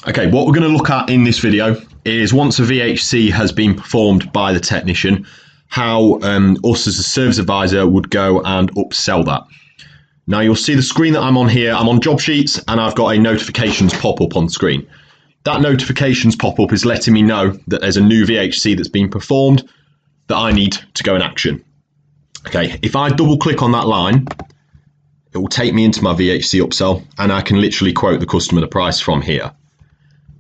Okay, what we're going to look at in this video is once a VHC has been performed by the technician, how us as a service advisor would go and upsell that. Now you'll see the screen that I'm on here. I'm on job sheets and I've got a notifications pop-up on screen. That notifications pop-up is letting me know that there's a new VHC that's been performed that I need to go in action. Okay, if I double click on that line, it will take me into my VHC upsell and I can literally quote the customer the price from here.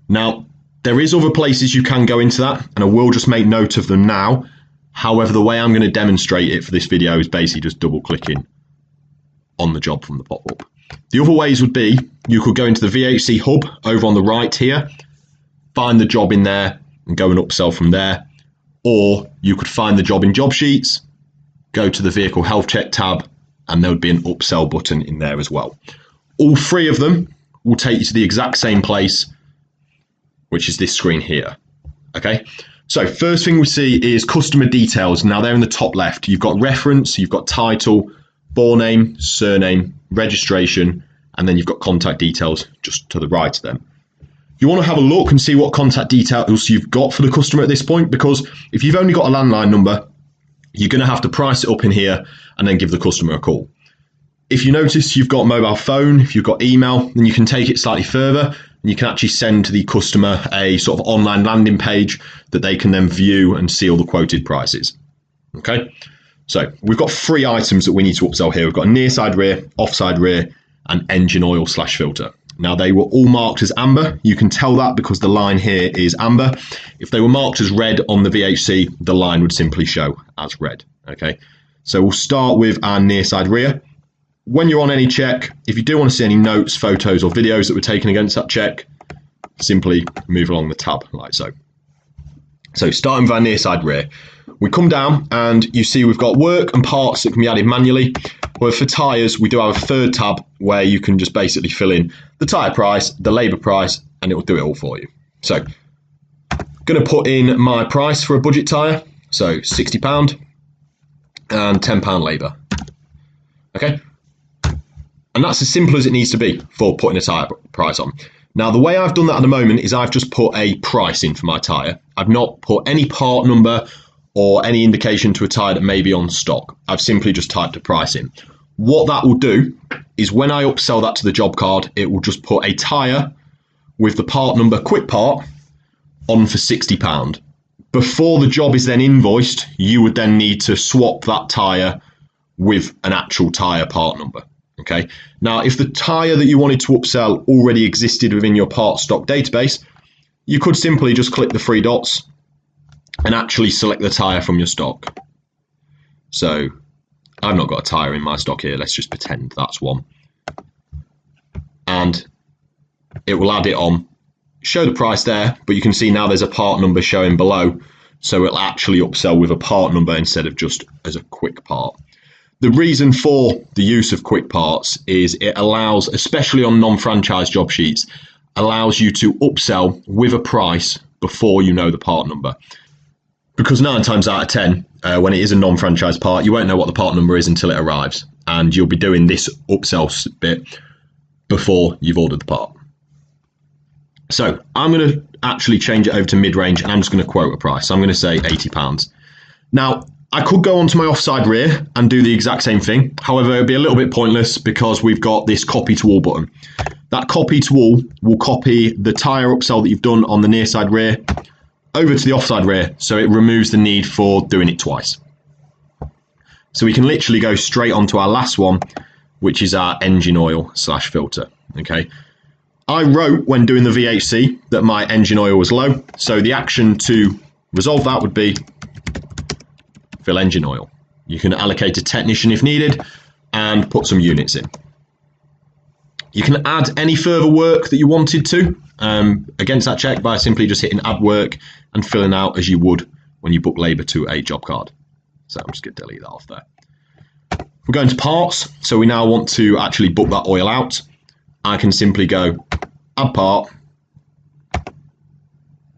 Now, there is other places you can go into that and I will just make note of them now. However, the way I'm going to demonstrate it for this video is basically just double clicking on the job from the pop-up. The other ways would be you could go into the VHC hub over on the right here, find the job in there and go and upsell from there. Or you could find the job in job sheets, go to the vehicle health check tab, and there would be an upsell button in there as well. All three of them will take you to the exact same place, which is this screen here. Okay, so first thing we see is customer details. Now they're in the top left. You've got reference, you've got title, forename, surname, registration, and then you've got contact details just to the right of them. You want to have a look and see what contact details you've got for the customer at this point, because if you've only got a landline number, you're going to have to price it up in here and then give the customer a call. If you notice you've got mobile phone, if you've got email, then you can take it slightly further and you can actually send to the customer a sort of online landing page that they can then view and see all the quoted prices. Okay, so we've got three items that we need to upsell here. We've got a near side rear, offside rear, and engine oil / filter. Now they were all marked as amber. You can tell that because the line here is amber. If they were marked as red on the VHC, the line would simply show as red. Okay, so we'll start with our near side rear. When you're on any check, if you do want to see any notes, photos or videos that were taken against that check, simply move along the tab like so. So starting with our near side rear, we come down and you see we've got work and parts that can be added manually. Where for tyres, we do have a third tab where you can just basically fill in the tyre price, the labour price, and it will do it all for you. So I'm going to put in my price for a budget tyre, so £60 and £10 labour. Okay, and that's as simple as it needs to be for putting a tyre price on. Now, the way I've done that at the moment is I've just put a price in for my tyre. I've not put any part number or any indication to a tyre that may be on stock. I've simply just typed a price in. What that will do is when I upsell that to the job card, it will just put a tyre with the part number quick part on for £60. Before the job is then invoiced, you would then need to swap that tyre with an actual tyre part number. Okay. Now, if the tyre that you wanted to upsell already existed within your part stock database, you could simply just click the three dots and actually select the tyre from your stock. So I've not got a tyre in my stock here. Let's just pretend that's one. And it will add it on, show the price there, but you can see now there's a part number showing below. So it'll actually upsell with a part number instead of just as a quick part. The reason for the use of quick parts is it allows, especially on non-franchise job sheets, allows you to upsell with a price before you know the part number. Because 9 times out of 10, when it is a non-franchise part, you won't know what the part number is until it arrives. And you'll be doing this upsell bit before you've ordered the part. So I'm going to actually change it over to mid-range and I'm just going to quote a price. So I'm going to say £80. Now, I could go onto my offside rear and do the exact same thing. However, it'd be a little bit pointless because we've got this copy to all button. That copy to all will copy the tyre upsell that you've done on the near side rear over to the offside rear, so it removes the need for doing it twice. So we can literally go straight onto our last one, which is our engine oil / filter. Okay. I wrote when doing the VHC that my engine oil was low, so the action to resolve that would be fill engine oil. You can allocate a technician if needed and put some units in. You can add any further work that you wanted to against that check by simply just hitting add work and filling out as you would when you book labour to a job card. So I'm just going to delete that off there. We're going to parts, so we now want to actually book that oil out. I can simply go add part.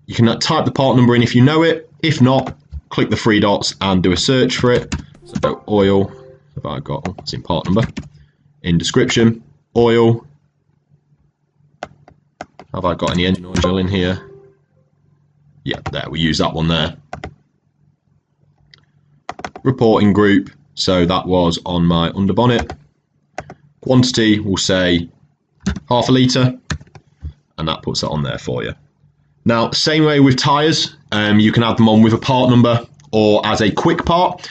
You can type the part number in if you know it. If not, click the three dots and do a search for it. So oil, have I got, it's in part number, in description, oil, Have I got any engine oil in here? Yeah, there, we use that one there. Reporting group, so that was on my underbonnet. Quantity, we'll say half a litre, and that puts that on there for you. Now, same way with tyres, you can add them on with a part number or as a quick part.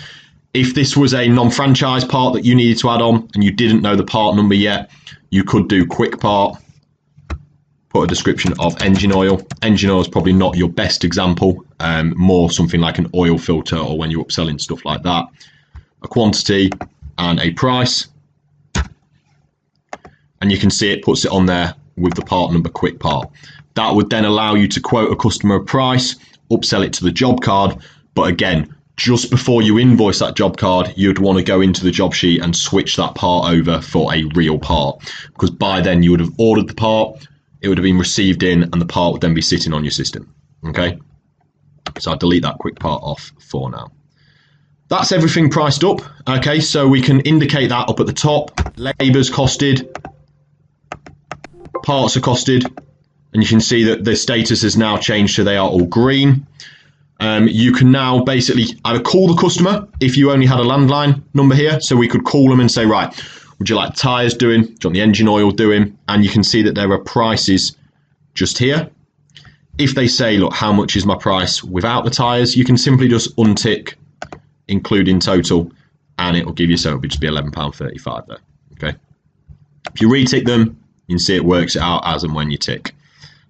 If this was a non-franchise part that you needed to add on and you didn't know the part number yet, you could do quick part, put a description of engine oil. Engine oil is probably not your best example, more something like an oil filter or when you're upselling stuff like that. A quantity and a price. And you can see it puts it on there with the part number quick part. That would then allow you to quote a customer a price, upsell it to the job card. But again, just before you invoice that job card, you'd want to go into the job sheet and switch that part over for a real part. Because by then you would have ordered the part, it would have been received in, and the part would then be sitting on your system. Okay, so I'll delete that quick part off for now. That's everything priced up. Okay, so we can indicate that up at the top. Labour's costed, parts are costed, and you can see that the status has now changed, so they are all green. You can now basically either call the customer if you only had a landline number here. So we could call them and say, right, would you like tyres doing? Do you want the engine oil doing? And you can see that there are prices just here. If they say, look, how much is my price without the tyres? You can simply just untick including total, and it will give you, so it would just be £11.35 there. Okay. If you retick them, you can see it works it out as and when you tick.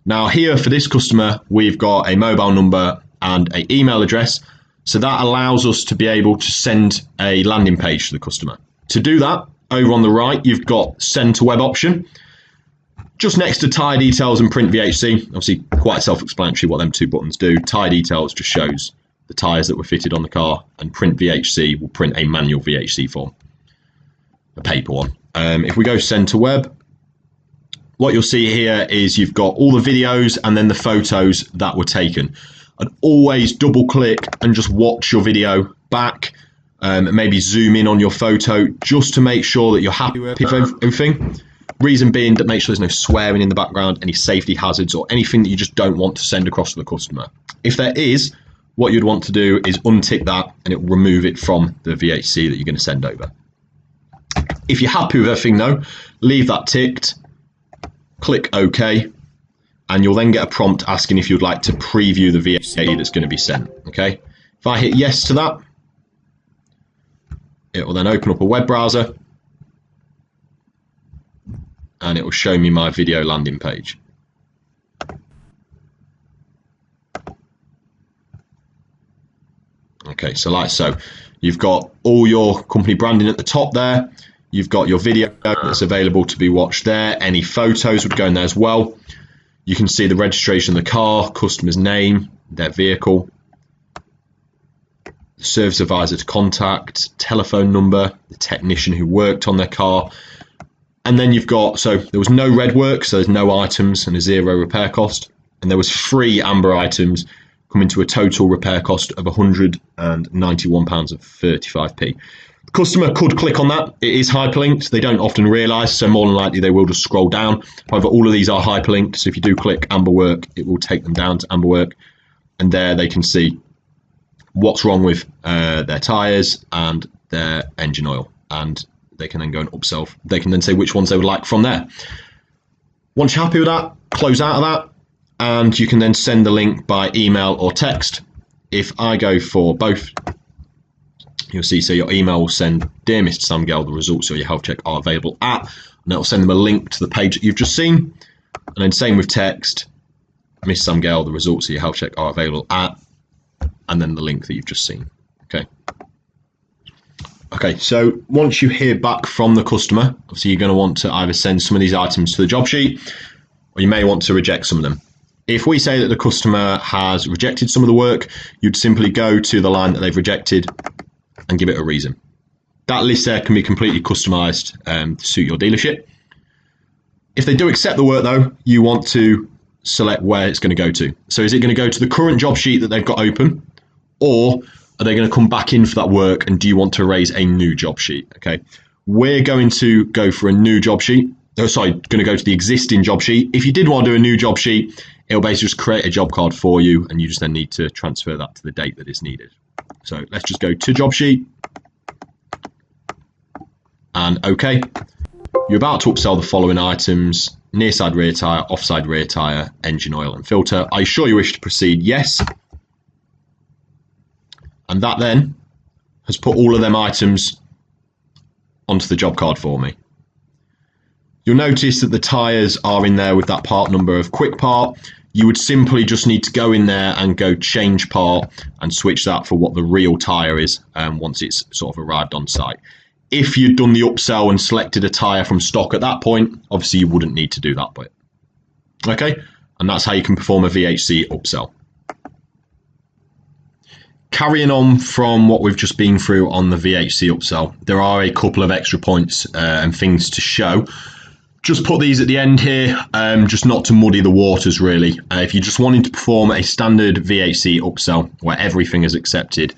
Now here for this customer, we've got a mobile number and an email address. So that allows us to be able to send a landing page to the customer. To do that, over on the right, you've got send to web option. Just next to tyre details and print VHC, obviously quite self-explanatory what them two buttons do. Tyre details just shows the tyres that were fitted on the car, and print VHC will print a manual VHC form, a paper one. If we go send to web, what you'll see here is you've got all the videos and then the photos that were taken. I'd always double click and just watch your video back, maybe zoom in on your photo just to make sure that you're happy with everything. Reason being to make sure there's no swearing in the background, any safety hazards or anything that you just don't want to send across to the customer. If there is, what you'd want to do is untick that and it will remove it from the VHC that you're going to send over. If you're happy with everything though, leave that ticked, click OK, and you'll then get a prompt asking if you'd like to preview the VHC that's going to be sent. Okay, if I hit yes to that, it will then open up a web browser and it will show me my video landing page. Okay, so like so, you've got all your company branding at the top there. You've got your video that's available to be watched there. Any photos would go in there as well. You can see the registration of the car, customer's name, their vehicle, the service advisor to contact, telephone number, the technician who worked on their car. And then you've got, so there was no red work, so there's no items and a zero repair cost. And there was 3 amber items coming to a total repair cost of £191.35p. The customer could click on that. It is hyperlinked. They don't often realise, so more than likely they will just scroll down. However, all of these are hyperlinked, so if you do click amber work, it will take them down to amber work. And there they can see what's wrong with their tyres and their engine oil. And they can then go and upsell. They can then say which ones they would like from there. Once you're happy with that, close out of that. And you can then send the link by email or text. If I go for both, you'll see, so your email will send, dear Mr. Samgel, the results of your health check are available at, and it will send them a link to the page that you've just seen. And then same with text, Mr. Samgel, the results of your health check are available at, and then the link that you've just seen. Okay. Okay, so once you hear back from the customer, obviously you're going to want to either send some of these items to the job sheet, or you may want to reject some of them. If we say that the customer has rejected some of the work, you'd simply go to the line that they've rejected and give it a reason. That list there can be completely customized to suit your dealership. If they do accept the work though, you want to select where it's going to go to. So is it going to go to the current job sheet that they've got open, or are they going to come back in for that work, and do you want to raise a new job sheet? Okay, we're going to go for a new job sheet. going to go to the existing job sheet. If you did want to do a new job sheet, it'll basically just create a job card for you, and you just then need to transfer that to the date that is needed. So let's just go to job sheet and OK. You're about to upsell the following items: near side rear tyre, offside rear tyre, engine oil and filter. Are you sure you wish to proceed? Yes. And that then has put all of them items onto the job card for me. You'll notice that the tyres are in there with that part number of quick part. You would simply just need to go in there and go change part and switch that for what the real tyre is once it's sort of arrived on site. If you'd done the upsell and selected a tyre from stock at that point, obviously you wouldn't need to do that bit. Okay, and that's how you can perform a VHC upsell. Carrying on from what we've just been through on the VHC upsell, there are a couple of extra points and things to show. Just put these at the end here, just not to muddy the waters really. If you're just wanting to perform a standard VHC upsell where everything is accepted,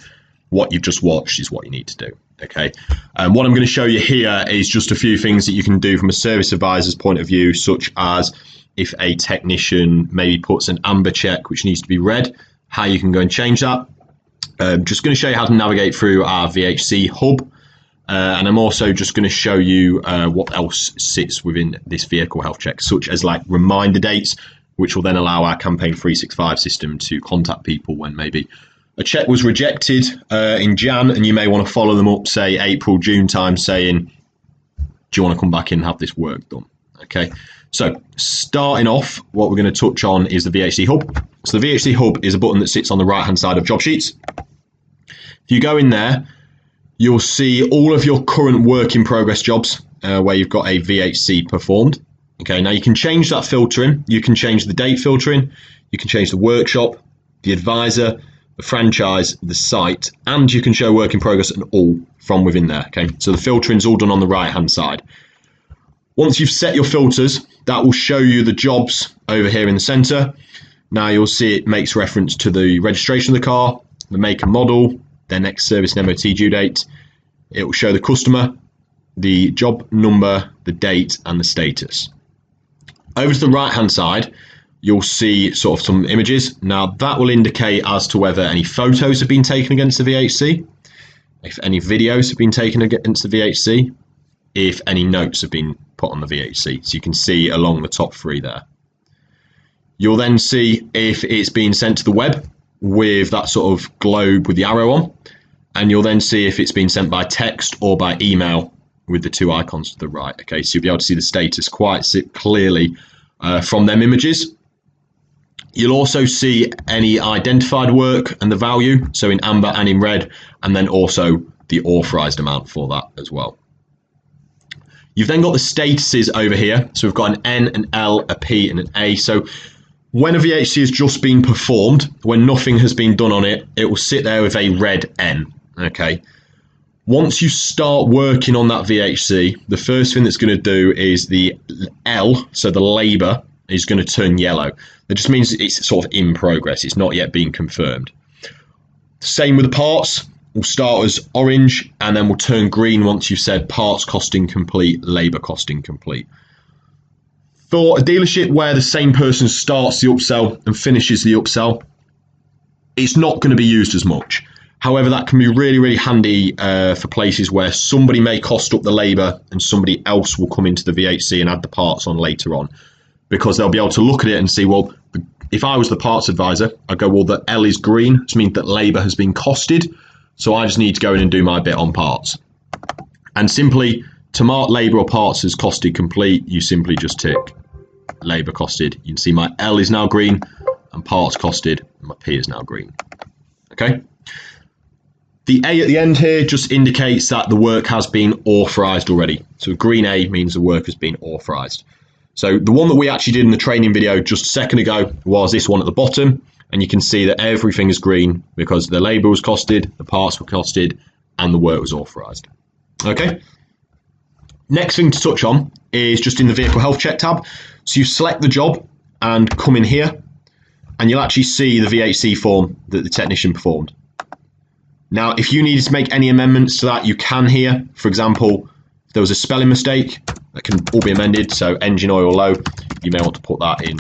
what you've just watched is what you need to do. Okay, what I'm going to show you here is just a few things that you can do from a service advisor's point of view, such as if a technician maybe puts an amber check which needs to be red, how you can go and change that. Just going to show you how to navigate through our VHC hub, and I'm also just going to show you what else sits within this vehicle health check, such as like reminder dates, which will then allow our Campaign 365 system to contact people when maybe a check was rejected in Jan, and you may want to follow them up, say April, June time, saying, do you want to come back in and have this work done? Okay, so starting off, what we're going to touch on is the VHC hub. So the VHC hub is a button that sits on the right hand side of job sheets. If you go in there, you'll see all of your current work in progress jobs where you've got a VHC performed. Okay, now you can change that filtering. You can change the date filtering. You can change the workshop, the advisor, the franchise, the site, and you can show work in progress and all from within there. Okay, so the filtering is all done on the right hand side. Once you've set your filters, that will show you the jobs over here in the center. Now you'll see it makes reference to the registration of the car, the make and model, their next service and MOT due date. It will show the customer, the job number, the date, and the status. Over to the right hand side, you'll see sort of some images. Now that will indicate as to whether any photos have been taken against the VHC, if any videos have been taken against the VHC, if any notes have been put on the VHC. So you can see along the top three there. You'll then see if it's been sent to the web with that sort of globe with the arrow on, and you'll then see if it's been sent by text or by email with the two icons to the right. Okay, so you'll be able to see the status quite clearly from them images. You'll also see any identified work and the value, so in amber and in red, and then also the authorized amount for that as well. You've then got the statuses over here. So we've got an N, an L, a P, and an A. So when a VHC has just been performed, when nothing has been done on it, it will sit there with a red N. Okay. Once you start working on that VHC, the first thing that's going to do is the L, so the labour, is going to turn yellow. That just means it's sort of in progress. It's not yet been confirmed. Same with the parts. We'll start as orange and then we'll turn green once you've said parts costing complete, labour costing complete. For a dealership where the same person starts the upsell and finishes the upsell, it's not going to be used as much. However, that can be really, really handy for places where somebody may cost up the labour and somebody else will come into the VHC and add the parts on later on, because they'll be able to look at it and see, well, if I was the parts advisor, I'd go, well, the L is green, which means that labour has been costed. So I just need to go in and do my bit on parts. And simply to mark labour or parts as costed complete, you simply just tick labour costed. You can see my L is now green and parts costed, and my P is now green. Okay. The A at the end here just indicates that the work has been authorised already. So green A means the work has been authorised. So the one that we actually did in the training video just a second ago was this one at the bottom. And you can see that everything is green because the labour was costed, the parts were costed, and the work was authorised. Okay. Next thing to touch on is just in the vehicle health check tab. So you select the job and come in here, and you'll actually see the VHC form that the technician performed. Now, if you needed to make any amendments to that, you can here. For example, if there was a spelling mistake, that can all be amended. So engine oil low, you may want to put that in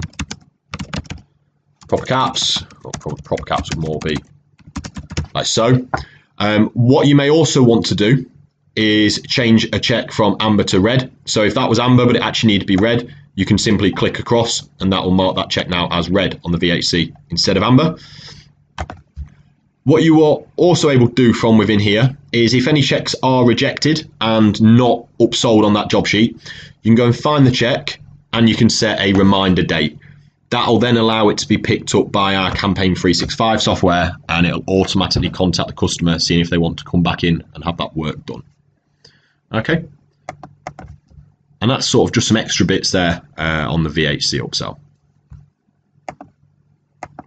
proper caps, or proper caps would more be like so. What you may also want to do is change a check from amber to red. So if that was amber but it actually needed to be red, you can simply click across and that will mark that check now as red on the VHC instead of amber. What you are also able to do from within here is if any checks are rejected and not upsold on that job sheet, you can go and find the check and you can set a reminder date. That'll then allow it to be picked up by our Campaign 365 software, and it'll automatically contact the customer, seeing if they want to come back in and have that work done. Okay, and that's sort of just some extra bits there on the VHC upsell.